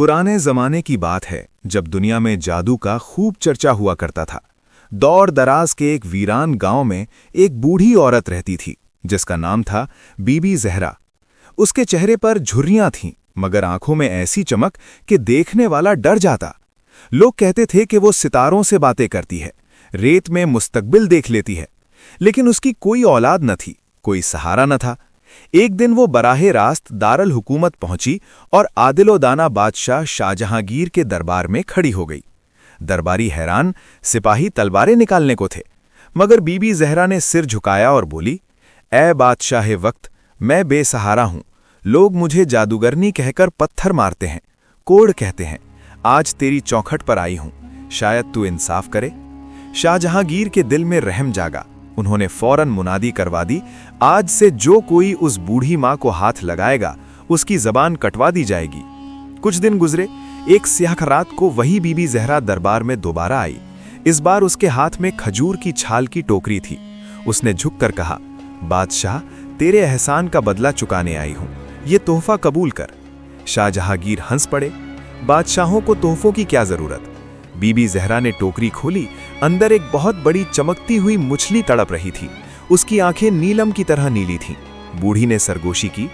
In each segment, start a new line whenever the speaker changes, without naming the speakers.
पुराने जमाने की बात है जब दुनिया में जादू का खूब चर्चा हुआ करता था। दौर दराज के एक वीरान गांव में एक बूढ़ी औरत रहती थी जिसका नाम था बीबी जहरा। उसके चेहरे पर झुर्रियां थीं मगर आंखों में ऐसी चमक कि देखने वाला डर जाता। लोग कहते थे कि वो सितारों से बातें करती है, रेत में मुस्तकबिल देख लेती है, लेकिन उसकी कोई औलाद न थी, कोई सहारा न था। एक दिन वो बराहे रास्त दारुल हुकूमत पहुंची और आदिलो-दाना बादशाह शाहजहांगीर के दरबार में खड़ी हो गई। दरबारी हैरान, सिपाही तलवारें निकालने को थे, मगर बीबी जहरा ने सिर झुकाया और बोली, ऐ बादशाह वक्त, मैं बेसहारा हूं। लोग मुझे जादूगरनी कहकर पत्थर मारते हैं, कोड़ कहते हैं। आज तेरी चौखट पर आई हूं, शायद तू इंसाफ करे। शाहजहांगीर के दिल में रहम जागा। उन्होंने फौरन मुनादी करवा दी, आज से जो कोई उस बूढ़ी मां को हाथ लगाएगा उसकी जबान कटवा दी जाएगी। कुछ दिन गुजरे। एक स्याह रात को वही बीबी जहरा दरबार में दोबारा आई। इस बार उसके हाथ में खजूर की छाल की टोकरी थी। उसने झुककर कहा, बादशाह, तेरे एहसान का बदला चुकाने आई हूं, ये तोहफा कबूल कर। शाहजहांगीर हंस पड़े। बादशाहों को तोहफों की क्या जरूरत। बीबी जहरा ने टोकरी खोली। अंदर एक बहुत बड़ी चमकती हुई मछली तड़प रही थी। उसकी आंखें नीलम की तरह नीली थीं। बूढ़ी ने सरगोशी की,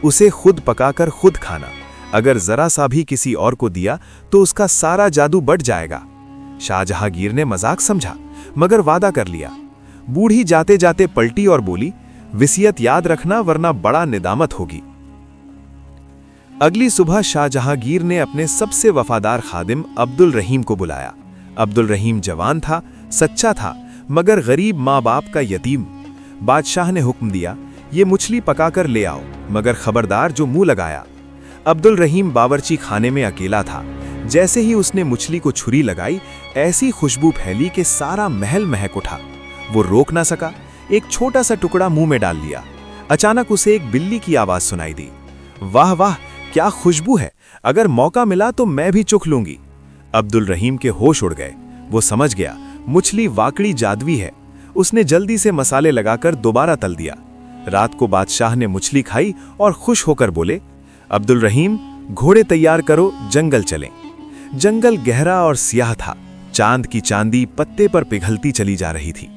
उसे खुद पकाकर खुद खाना। अगर जरा सा भी किसी और को दिया तो उसका सारा जादू बढ़ जाएगा। शाहजहांगीर ने मजाक समझा मगर वादा कर लिया। बूढ़ी जाते जाते पलटी और बोली, विसियत याद रखना वरना बड़ा निदामत होगी। अगली सुबह शाहजहांगीर ने अपने सबसे वफादार खादिम अब्दुल रहीम को बुलाया। अब्दुल रहीम जवान था, सच्चा था, मगर गरीब माँ बाप का यतीम। बादशाह ने हुक्म दिया, ये मछली पकाकर ले आओ, मगर खबरदार जो मुंह लगाया। अब्दुल रहीम बावर्ची खाने में अकेला था। जैसे ही उसने मछली को छुरी लगाई, ऐसी खुशबू फैली कि सारा महल महक उठा। वो रोक ना सका, एक छोटा सा टुकड़ा मुंह में डाल लिया। अचानक उसे एक बिल्ली की आवाज सुनाई दी, वाह वाह, क्या खुशबू है, अगर मौका मिला तो मैं भी चुख लूंगी। अब्दुल रहीम के होश उड़ गए। वो समझ गया मछली वाकई जादुई है। उसने जल्दी से मसाले लगाकर दोबारा तल दिया। रात को बादशाह ने मछली खाई और खुश होकर बोले, अब्दुल रहीम, घोड़े तैयार करो, जंगल चलें। जंगल गहरा और सियाह था। चांद की चांदी पत्ते पर पिघलती चली जा रही थी।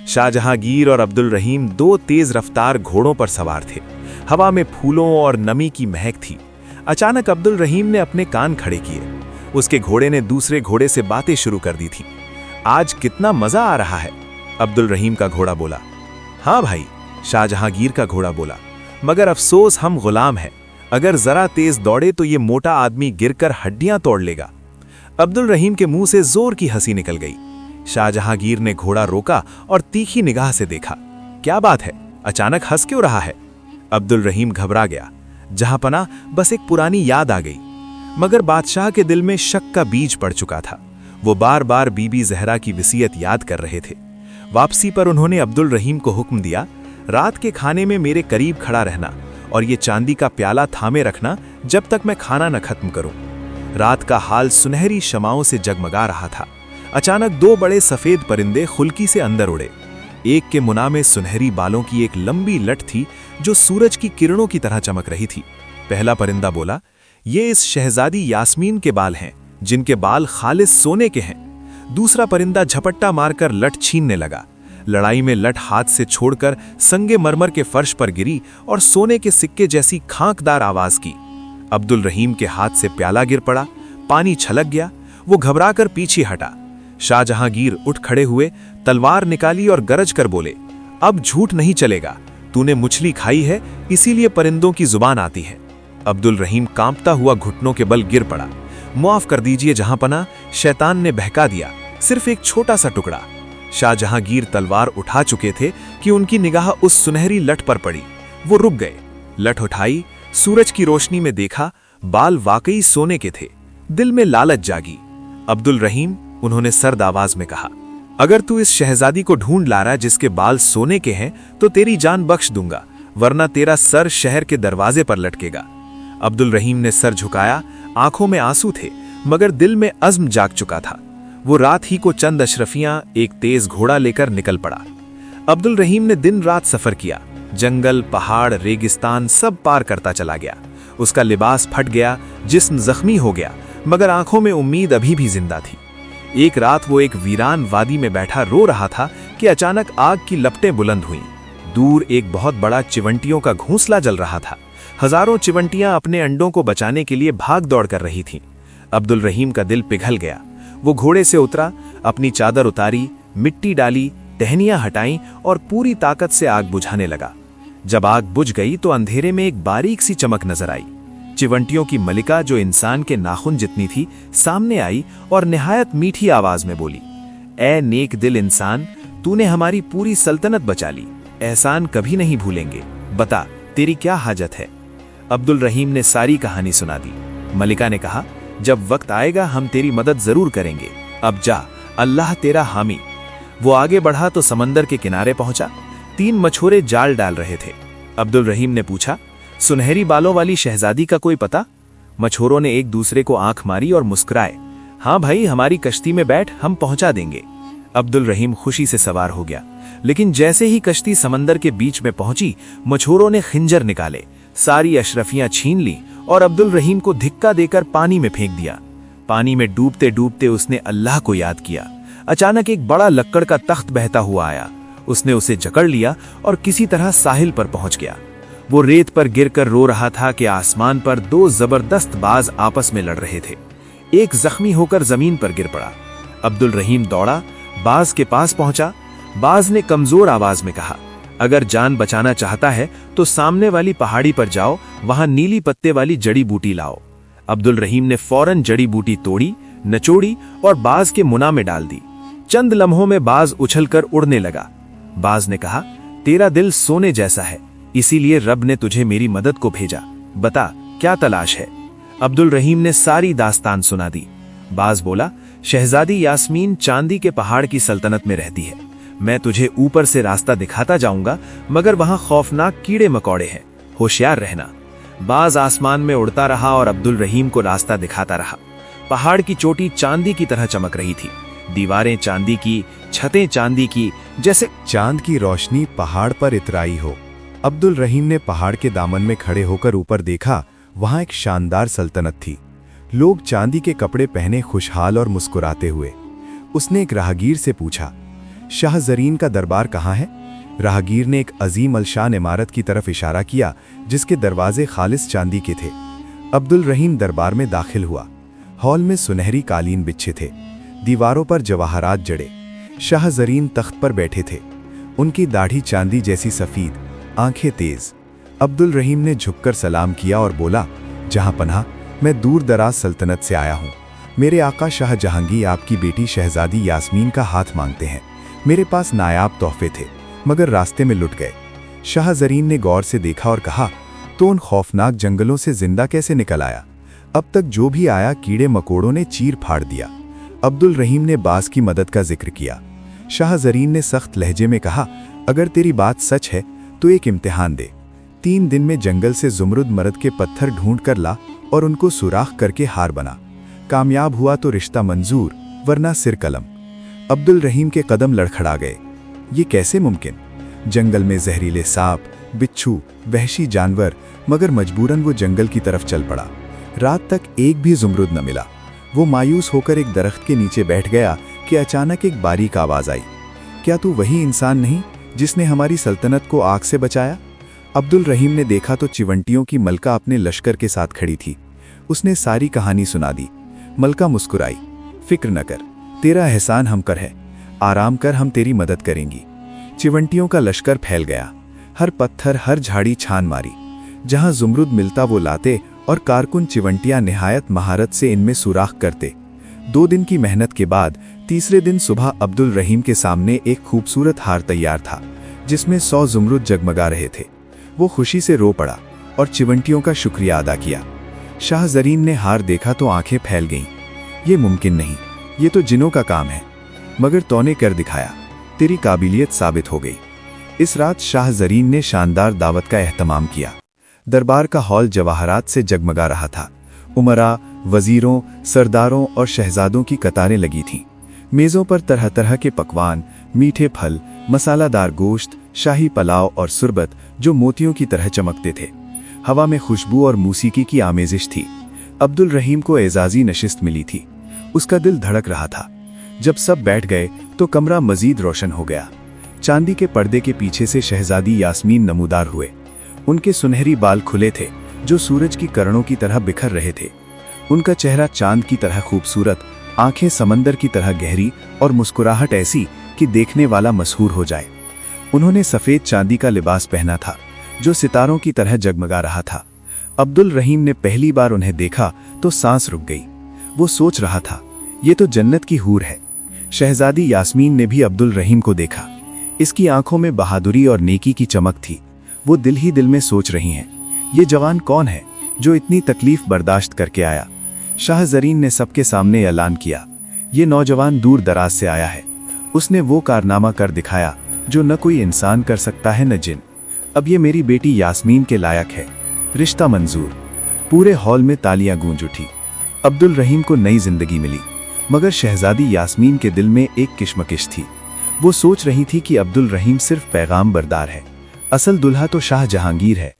शाहजहांगीर और अब्दुल रहीम दो तेज रफ्तार घोड़ों पर सवार थे। हवा में फूलों और नमी की महक थी। अचानक अब्दुल रहीम ने अपने कान खड़े किए। उसके घोड़े ने दूसरे घोड़े से बातें शुरू कर दी थी। आज कितना मजा आ रहा है, अब्दुल रहीम का घोड़ा बोला। हाँ भाई, शाहजहांगीर का घोड़ा बोला, मगर अफसोस हम गुलाम हैं। अगर जरा तेज दौड़े तो ये मोटा आदमी गिरकर हड्डियां तोड़ लेगा। अब्दुल रहीम के मुंह से जोर की हंसी निकल गई। शाहजहांगीर ने घोड़ा रोका और तीखी निगाह से देखा। क्या बात है, अचानक हंस क्यों रहा है? अब्दुल रहीम घबरा गया। जहांपना बस एक पुरानी याद आ गई। मगर बादशाह के दिल में शक का बीज पड़ चुका था। वो बार बार बीबी जहरा की वसीयत याद कर रहे थे। वापसी पर उन्होंने अब्दुल रहीम को हुक्म दिया, रात के खाने में मेरे करीब खड़ा रहना और ये चांदी का प्याला थामे रखना जब तक मैं खाना न खत्म करूं। रात का हाल सुनहरी शमाओं से जगमगा रहा था। अचानक दो बड़े सफेद परिंदे खुल्की से अंदर उड़े। एक के मुना में सुनहरी बालों की एक लंबी लट थी जो सूरज की किरणों की तरह चमक रही थी। पहला परिंदा बोला, ये इस शहजादी यास्मीन के बाल हैं, जिनके बाल खालिस सोने के हैं। दूसरा परिंदा झपट्टा मारकर लट छीनने लगा। लड़ाई में लट हाथ से छोड़कर संगे मरमर के फर्श पर गिरी और सोने के सिक्के जैसी खांकदार आवाज की। अब्दुल रहीम के हाथ से प्याला गिर पड़ा, पानी छलक गया। वो घबराकर पीछे हटा। शाहजहांगीर उठ खड़े हुए, तलवार निकाली और गरज कर बोले, अब झूठ नहीं चलेगा, तूने मछली खाई है, इसीलिए परिंदों की जुबान आती है। अब्दुल रहीम कांपता हुआ घुटनों के बल गिर पड़ा। मुआफ कर दीजिए जहांपना, शैतान ने बहका दिया, सिर्फ एक छोटा सा टुकड़ा। शाहजहांगीर तलवार उठा चुके थे कि उनकी निगाह उस सुनहरी लट पर पड़ी। वो रुक गए। लट उठाई, सूरज की रोशनी में देखा, बाल वाकई सोने के थे। दिल में लालच जागी। अब्दुल रहीम, उन्होंने सर्द आवाज में कहा, अगर तू इस शहजादी को ढूंढ ला रहा जिसके बाल सोने के हैं तो तेरी जान बख्श दूंगा, वरना तेरा सर शहर के दरवाजे पर लटकेगा। अब्दुल रहीम ने सर झुकाया। आंखों में आंसू थे मगर दिल में अज़्म जाग चुका था। वो रात ही को चंद अशरफियां एक तेज घोड़ा लेकर निकल पड़ा। अब्दुल रहीम ने दिन रात सफर किया। जंगल, पहाड़, रेगिस्तान सब पार करता चला गया। उसका लिबास फट गया, जिस्म जख्मी हो गया, मगर आंखों में उम्मीद अभी भी जिंदा थी। एक रात वो एक वीरान वादी में बैठा रो रहा था कि अचानक आग की लपटें बुलंद हुईं। दूर एक बहुत बड़ा चिवंटियों का घोंसला जल रहा था। हजारों चिवंटियां अपने अंडों को बचाने के लिए भाग दौड़ कर रही थीं। अब्दुल रहीम का दिल पिघल गया। वो घोड़े से उतरा, अपनी चादर उतारी, मिट्टी डाली, टहनियां हटाईं और पूरी ताकत से आग बुझाने लगा। जब आग बुझ गई तो अंधेरे में एक बारीक सी चमक नजर आई। चिवंटियों की मलिका, जो इंसान के नाखून जितनी थी, सामने आई और निहायत मीठी आवाज में बोली, ए नेक दिल इंसान, तूने हमारी पूरी सल्तनत बचा ली। एहसान कभी नहीं भूलेंगे। बता, तेरी क्या हाजत है? अब्दुल रहीम ने सारी कहानी सुना दी। मलिका ने कहा, जब वक्त आएगा हम तेरी मदद जरूर करेंगे। अब जा, अल्लाह तेरा हामी। वो आगे बढ़ा तो समंदर के किनारे पहुंचा। 3 मछुआरे जाल डाल रहे थे। अब्दुल रहीम ने पूछा, सुनहरी बालों वाली शहजादी का कोई पता? मछुआरों ने एक दूसरे को आंख मारी और मुस्कुराए। हाँ भाई, हमारी कश्ती में बैठ, हम पहुंचा देंगे। अब्दुल रहीम खुशी से सवार हो गया, लेकिन जैसे ही कश्ती समंदर के बीच में पहुंची, मछुआरों ने खिंजर निकाले, सारी अशरफियां छीन ली और अब्दुल रहीम को धिक्का देकर पानी में फेंक दिया। पानी में डूबते डूबते उसने अल्लाह को याद किया। अचानक एक बड़ा लक्कड़ का तख्त बहता हुआ आया। उसने उसे जकड़ लिया और किसी तरह साहिल पर पहुंच गया। वो रेत पर गिरकर रो रहा था कि आसमान पर 2 जबरदस्त बाज आपस में लड़ रहे थे। एक जख्मी होकर जमीन पर गिर पड़ा। अब्दुल रहीम दौड़ा, बाज के पास पहुंचा। बाज ने कमजोर आवाज में कहा, अगर जान बचाना चाहता है तो सामने वाली पहाड़ी पर जाओ, वहां नीली पत्ते वाली जड़ी बूटी लाओ। अब्दुल रहीम ने फौरन जड़ी बूटी तोड़ी, नचोड़ी और बाज के मुना में डाल दी। चंद लम्हों में बाज उछलकर उड़ने लगा। बाज ने कहा, तेरा दिल सोने जैसा है, इसीलिए रब ने तुझे मेरी मदद को भेजा। बता, क्या तलाश है? अब्दुल रहीम ने सारी दास्तान सुना दी। बाज बोला, शहजादी यास्मीन चांदी के पहाड़ की सल्तनत में रहती है। मैं तुझे ऊपर से रास्ता दिखाता जाऊंगा, मगर वहां खौफनाक कीड़े मकोड़े हैं, होशियार रहना। बाज आसमान में उड़ता रहा और अब्दुल रहीम को रास्ता दिखाता रहा। पहाड़ की चोटी चांदी की तरह चमक रही थी, दीवारें चांदी की, छतें चांदी की, जैसे
चांद की रोशनी पहाड़ पर इतराई हो। अब्दुल रहीम ने पहाड़ के दामन में खड़े होकर ऊपर देखा। वहां एक शानदार सल्तनत थी। लोग चांदी के कपड़े पहने खुशहाल और मुस्कुराते हुए। उसने एक राहगीर से पूछा, शाह जरीन का दरबार कहाँ है? राहगीर ने एक अजीम अलशान इमारत की तरफ इशारा किया, जिसके दरवाजे खालिस चांदी के थे। अब्दुल रहीम दरबार में दाखिल हुआ। हॉल में सुनहरी कालीन बिछे थे, दीवारों पर जवाहरात जड़े। शाह जरीन तख्त पर बैठे थे। उनकी दाढ़ी चांदी जैसी सफेद, आंखें तेज। अब्दुल रहीम ने झुककर सलाम किया और बोला, जहां पनाह, मैं दूर दराज सल्तनत से आया हूं। मेरे आका शाह जहांगीर आपकी बेटी शहजादी यास्मीन का हाथ मांगते हैं। मेरे पास नायाब तोहफे थे, मगर रास्ते में लुट गए। शाह जरीन ने गौर से देखा और कहा, तो उन खौफनाक जंगलों से जिंदा कैसे निकल आया? अब तक जो भी आया कीड़े मकोड़ों ने चीर फाड़ दिया। अब्दुल रहीम ने बाज की मदद का जिक्र किया। शाह जरीन ने सख्त लहजे में कहा, अगर तेरी बात सच है तो एक इम्तिहान दे। 3 दिन में जंगल से जुमरुद मर्द के पत्थर ढूंढ कर ला और उनको सुराख करके हार बना। कामयाब हुआ तो रिश्ता मंजूर, वरना सिर कलम। अब्दुल रहीम के कदम लड़खड़ा गए। ये कैसे मुमकिन? जंगल में जहरीले सांप, बिच्छू, वहशी जानवर, मगर मजबूरन वो जंगल की तरफ चल पड़ा। रात तक एक भी जुमरुद न मिला। वो मायूस होकर एक दरख्त के नीचे बैठ गया कि अचानक एक बारीक आवाज आई, क्या तू वही इंसान नहीं जिसने हमारी सल्तनत को आग से बचाया? अब्दुल रहीम ने देखा तो चिवंटियों की मलका अपने लश्कर के साथ खड़ी थी। उसने सारी कहानी सुना दी। मलका मुस्कुराई, फिक्र न कर, तेरा एहसान हम कर है, आराम कर, हम तेरी मदद करेंगी। चिवंटियों का लश्कर फैल गया। हर पत्थर, हर झाड़ी छान मारी। जहां जुमरुद मिलता वो लाते और कारकुन चिवंटियां निहायत महारत से इनमें सुराख करते। 2 दिन की मेहनत के बाद तीसरे दिन सुबह अब्दुल रहीम के सामने एक खूबसूरत हार तैयार था, जिसमें 100 जुमरुद जगमगा रहे थे। वो खुशी से रो पड़ा और चिवंटियों का शुक्रिया अदा किया। शाह जरीन ने हार देखा तो आंखें फैल गईं। ये मुमकिन नहीं, ये तो जिनों का काम है, मगर तूने कर दिखाया, तेरी काबिलियत साबित हो गई। इस रात शाह जरीन ने शानदार दावत का एहतमाम किया। दरबार का हॉल जवाहरात से जगमगा रहा था। उमरा, वजीरों, सरदारों और शहजादों की कतारें लगी थीं। मेज़ों पर तरह तरह के पकवान, मीठे फल, मसालादार गोश्त, शाही पलाव और सुरबत जो मोतियों की तरह चमकते थे। हवा में खुशबू और मौसीकी की आमेजिश थी। अब्दुल रहीम को एजाजी नशिस्त मिली थी। उसका दिल धड़क रहा था। जब सब बैठ गए तो कमरा मजीद रोशन हो गया। चांदी के पर्दे के पीछे से शहजादी यास्मीन नमूदार हुए। उनके सुनहरी बाल खुले थे जो सूरज की किरणों की तरह बिखर रहे थे। उनका चेहरा चांद की तरह खूबसूरत, आंखें समंदर की तरह गहरी और मुस्कुराहट ऐसी कि देखने वाला मशहूर हो जाए। उन्होंने सफेद चांदी का लिबास पहना था जो सितारों की तरह जगमगा रहा था। अब्दुल रहीम ने पहली बार उन्हें देखा तो सांस रुक गई। वो सोच रहा था, ये तो जन्नत की हूर है। शहजादी यास्मीन ने भी अब्दुल रहीम को देखा। इसकी आंखों में बहादुरी और नेकी की चमक थी। वो दिल ही दिल में सोच रही हैं, ये जवान कौन है जो इतनी तकलीफ बर्दाश्त करके आया। शाह जरीन ने सबके सामने ऐलान किया, ये नौजवान दूर दराज से आया है। उसने वो कारनामा कर दिखाया जो न कोई इंसान कर सकता है न जिन। अब ये मेरी बेटी यास्मीन के लायक है। रिश्ता मंजूर। पूरे हॉल में तालियां गूंज उठी। अब्दुल रहीम को नई जिंदगी मिली, मगर शहजादी यास्मीन के दिल में एक किश्मकिश थी। वो सोच रही थी कि अब्दुल रहीम सिर्फ पैगाम बरदार है, असल दुल्हा तो शाह जहांगीर है।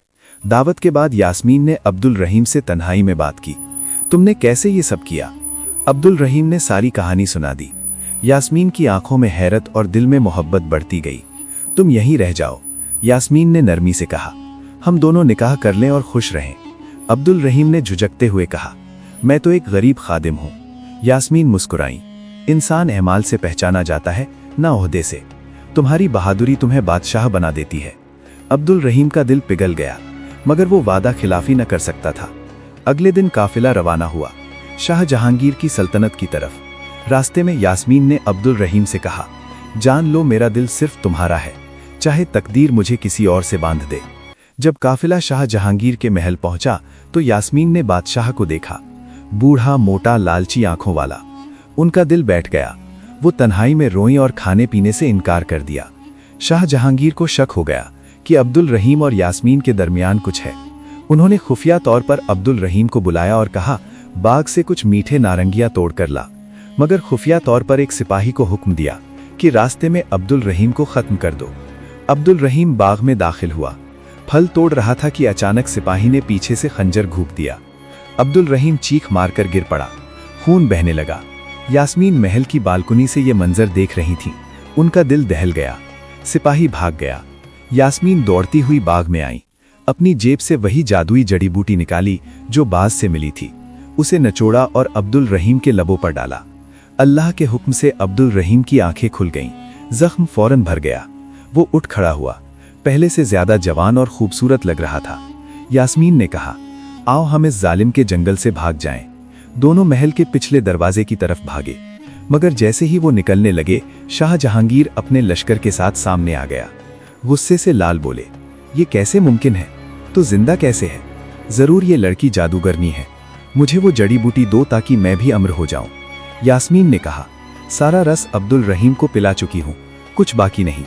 दावत के बाद यास्मीन ने अब्दुल रहीम से तन्हाई में बात की। तुमने कैसे ये सब किया? अब्दुल रहीम ने सारी कहानी सुना दी। यास्मीन की आंखों में हैरत और दिल में मोहब्बत बढ़ती गई। तुम यहीं रह जाओ, यास्मीन ने नरमी से कहा। हम दोनों निकाह कर लें और खुश रहें। अब्दुल रहीम ने झुझकते हुए कहा, मैं तो एक गरीब खादिम हूं। यास्मीन मुस्कुराई। इंसान एमाल से पहचाना जाता है, ना ओहदे से। तुम्हारी बहादुरी तुम्हें बादशाह बना देती है। अब्दुल रहीम का दिल पिघल गया, मगर वो वादा खिलाफी न कर सकता था। अगले दिन काफिला रवाना हुआ शाह जहांगीर की सल्तनत की तरफ। रास्ते में यास्मीन ने अब्दुल रहीम से कहा, जान लो मेरा दिल सिर्फ तुम्हारा है, चाहे तकदीर मुझे किसी और से बांध दे। जब काफिला शाह जहांगीर के महल पहुंचा तो यास्मीन ने बादशाह को देखा। बूढ़ा, मोटा, लालची आंखों वाला। उनका दिल बैठ गया। वो तन्हाई में रोई और खाने पीने से इनकार कर दिया। शाह जहांगीर को शक हो गया कि अब्दुल रहीम और यास्मीन के दरमियान कुछ है। उन्होंने खुफिया तौर पर अब्दुल रहीम को बुलाया और कहा, बाग से कुछ मीठे नारंगियां तोड़ कर ला। मगर खुफिया तौर पर एक सिपाही को हुक्म दिया कि रास्ते में अब्दुल रहीम को खत्म कर दो। अब्दुल रहीम बाग में दाखिल हुआ। फल तोड़ रहा था कि अचानक सिपाही ने पीछे से खंजर घूंप दिया। अब्दुल रहीम चीख मारकर गिर पड़ा। खून बहने लगा। यास्मीन महल की बालकनी से ये मंजर देख रही थी। उनका दिल दहल गया। सिपाही भाग गया। यास्मीन दौड़ती हुई बाग में आई। अपनी जेब से वही जादुई जड़ी बूटी निकाली जो बाज से मिली थी। उसे नचोड़ा और अब्दुल रहीम के लबों पर डाला। अल्लाह के हुक्म से अब्दुल रहीम की आंखें खुल गईं। जख्म फौरन भर गया। वो उठ खड़ा हुआ। पहले से ज्यादा जवान और खूबसूरत लग रहा था। यास्मीन ने कहा, आओ हम इस जालिम के जंगल से भाग जाएं। दोनों महल के पिछले दरवाजे की तरफ भागे, मगर जैसे ही वो निकलने लगे, शाह जहांगीर अपने लश्कर के साथ सामने आ गया। गुस्से से लाल बोले, ये कैसे मुमकिन है? तो जिंदा कैसे है? जरूर ये लड़की जादूगरनी है। मुझे वो जड़ी बूटी दो ताकि मैं भी अमर हो जाऊं। यास्मीन ने कहा, सारा रस अब्दुल रहीम को पिला चुकी हूं, कुछ बाकी नहीं।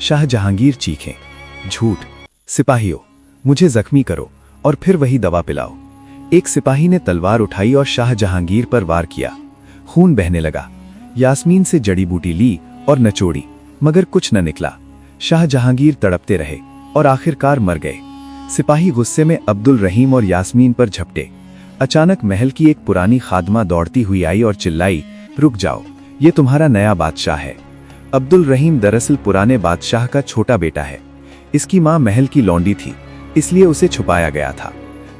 शाह जहांगीर चीखें, झूठ। सिपाहियों, मुझे जख्मी करो और फिर वही दवा पिलाओ। एक सिपाही ने तलवार उठाई और शाह जहांगीर पर वार किया। खून बहने लगा। यास्मीन से जड़ी बूटी ली और नचोड़ी, मगर कुछ न निकला। शाह जहांगीर तड़पते रहे और आखिरकार मर गए। सिपाही गुस्से में अब्दुल रहीम और यास्मीन पर झपटे। अचानक महल की एक पुरानी खादमा दौड़ती हुई आई और चिल्लाई, रुक जाओ, ये तुम्हारा नया बादशाह है। अब्दुल रहीम दरअसल पुराने बादशाह का छोटा बेटा है। इसकी मां महल की लौंडी थी, इसलिए उसे छुपाया गया था।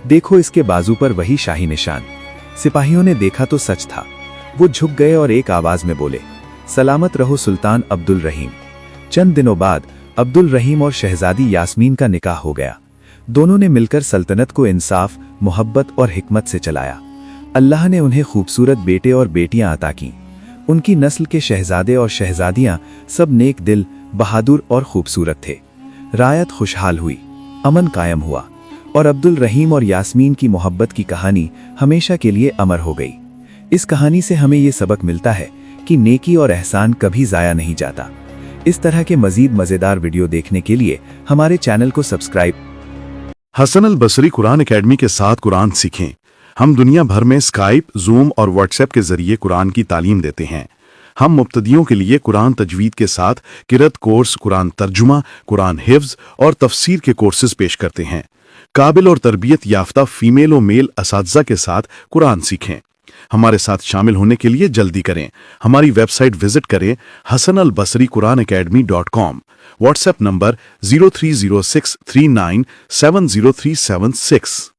देखो इसके बाजू पर वही शाही निशान। सिपाहियों ने देखा तो सच था। वो झुक गए और एक आवाज में बोले, सलामत रहो सुल्तान अब्दुल रहीम। चंद दिनों बाद अब्दुल रहीम और शहजादी यास्मीन का निकाह हो गया। दोनों ने मिलकर सल्तनत को इंसाफ, मोहब्बत और हिकमत से चलाया। अल्लाह ने उन्हें खूबसूरत बेटे और बेटियां अता की। उनकी नस्ल के शहजादे और शहजादियां सब नेक दिल, बहादुर और खूबसूरत थे। रायत खुशहाल हुई, अमन कायम हुआ और अब्दुल रहीम और यास्मीन की मोहब्बत की कहानी हमेशा के लिए अमर हो गई। इस कहानी से हमें ये सबक मिलता है कि नेकी और एहसान कभी जाया नहीं जाता। इस तरह के मजीद मजेदार वीडियो देखने के लिए हमारे चैनल को सब्सक्राइब।
हसन अल बसरी कुरान एकेडमी के साथ कुरान सीखें। हम दुनिया भर में स्काइप, जूम और व्हाट्सएप के जरिए कुरान की तालीम देते हैं। हम मुब्तदियों के लिए कुरान तजवीद के साथ किरत कोर्स, कुरान तर्जुमा, कुरान हिफ्ज और तफसीर के कोर्सेज पेश करते हैं। काबिल और तरबियत याफ्ता फीमेल और मेल असातिज़ा के साथ कुरान सीखें। हमारे साथ शामिल होने के लिए जल्दी करें। हमारी वेबसाइट विजिट करें hasanalbasriquranacademy.com। WhatsApp number 030639703776।